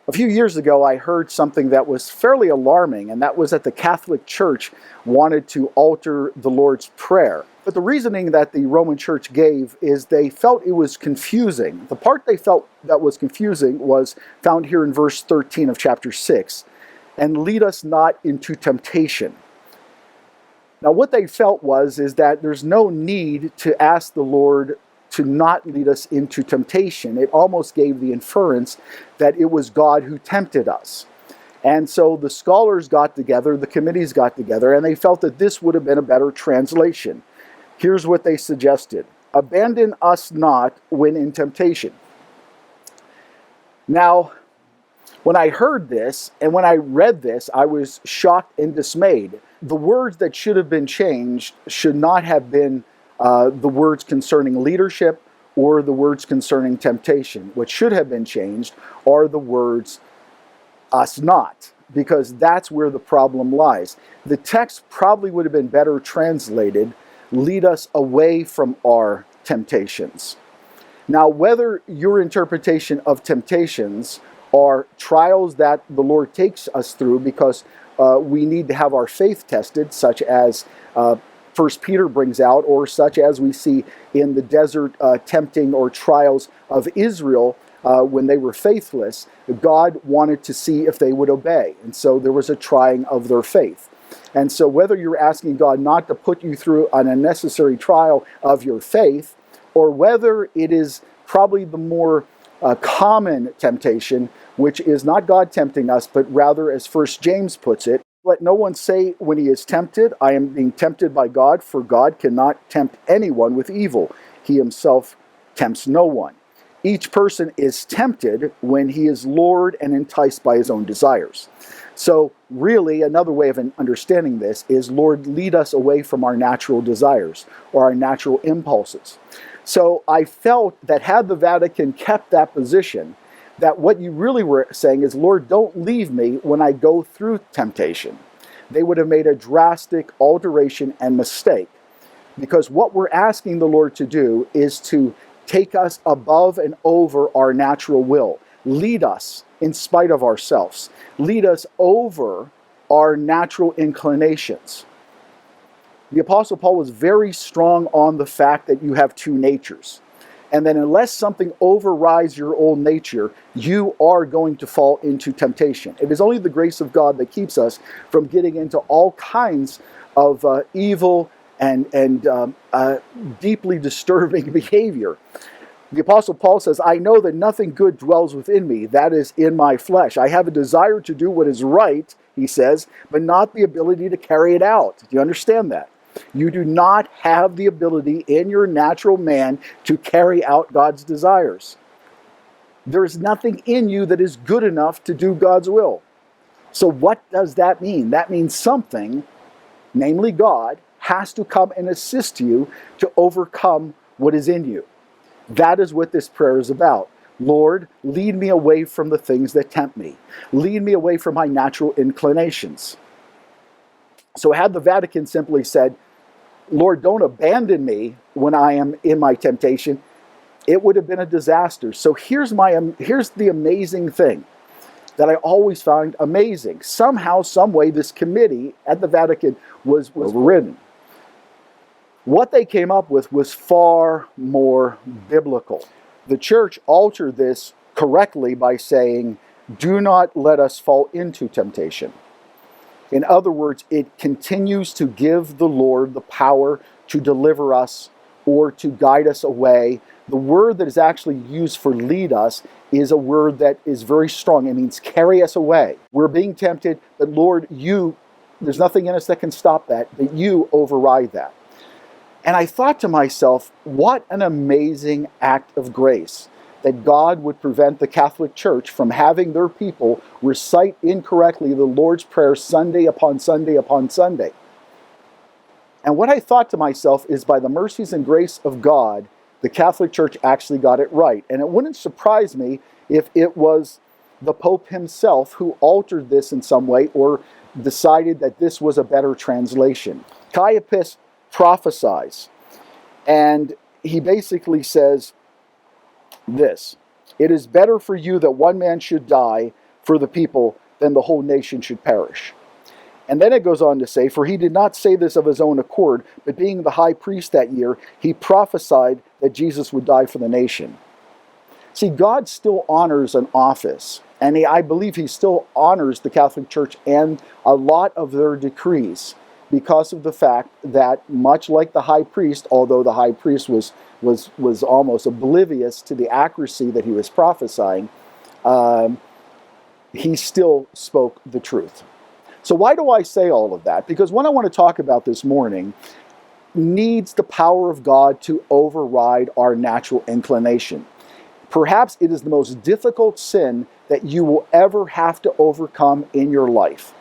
A few years ago, I heard something that was fairly alarming, and that was that the Catholic Church wanted to alter the Lord's Prayer. But the reasoning that the Roman Church gave is they felt it was confusing. The part they felt that was confusing was found here in verse 13 of chapter 6, and lead us not into temptation. Now, what they felt is that there's no need to ask the Lord to not lead us into temptation. It almost gave the inference that it was God who tempted us. And so the scholars got together, the committees got together, and they felt that this would have been a better translation. Here's what they suggested: abandon us not when in temptation. Now, when I heard this and when I read this, I was shocked and dismayed. The words that should have been changed should not have been the words concerning leadership or the words concerning temptation. What should have been changed are the words us not, because that's where the problem lies. The text probably would have been better translated, lead us away from our temptations. Now, whether your interpretation of temptations are trials that the Lord takes us through because we need to have our faith tested, such as 1 Peter brings out, or such as we see in the desert tempting or trials of Israel when they were faithless, God wanted to see if they would obey. And so there was a trying of their faith. And so whether you're asking God not to put you through an unnecessary trial of your faith, or whether it is probably the more common temptation, which is not God tempting us, but rather, as 1 James puts it, let no one say when he is tempted, I am being tempted by God, for God cannot tempt anyone with evil. He himself tempts no one. Each person is tempted when he is lured and enticed by his own desires. So really, another way of understanding this is, Lord, lead us away from our natural desires or our natural impulses. So I felt that had the Vatican kept that position, that what you really were saying is, Lord, don't leave me when I go through temptation. They would have made a drastic alteration and mistake, because what we're asking the Lord to do is to take us above and over our natural will. Lead us in spite of ourselves. Lead us over our natural inclinations. The Apostle Paul was very strong on the fact that you have two natures, and that unless something overrides your old nature, you are going to fall into temptation. It is only the grace of God that keeps us from getting into all kinds of evil and deeply disturbing behavior. The Apostle Paul says, I know that nothing good dwells within me, that is, in my flesh. I have a desire to do what is right, he says, but not the ability to carry it out. Do you understand that? You do not have the ability in your natural man to carry out God's desires. There is nothing in you that is good enough to do God's will. So what does that mean? That means something, namely God, has to come and assist you to overcome what is in you. That is what this prayer is about. Lord, lead me away from the things that tempt me. Lead me away from my natural inclinations. So had the Vatican simply said, Lord, don't abandon me when I am in my temptation, it would have been a disaster. So here's the amazing thing that I always found amazing. Somehow, some way, this committee at the Vatican was overridden. What they came up with was far more biblical. The church altered this correctly by saying, do not let us fall into temptation. In other words, it continues to give the Lord the power to deliver us or to guide us away. The word that is actually used for lead us is a word that is very strong. It means carry us away. We're being tempted, but Lord, there's nothing in us that can stop that, but you override that. And I thought to myself, what an amazing act of grace that God would prevent the Catholic Church from having their people recite incorrectly the Lord's Prayer Sunday upon Sunday upon Sunday. And what I thought to myself is, by the mercies and grace of God, the Catholic Church actually got it right. And it wouldn't surprise me if it was the Pope himself who altered this in some way or decided that this was a better translation. Caiaphas prophesies, and he basically says this: it is better for you that one man should die for the people, then the whole nation should perish. And then it goes on to say, for he did not say this of his own accord, but being the high priest that year, he prophesied that Jesus would die for the nation. See, God still honors an office, and I believe he still honors the Catholic Church and a lot of their decrees, because of the fact that, much like the high priest, although the high priest was almost oblivious to the accuracy that he was prophesying, he still spoke the truth. So why do I say all of that? Because what I want to talk about this morning needs the power of God to override our natural inclination. Perhaps it is the most difficult sin that you will ever have to overcome in your life.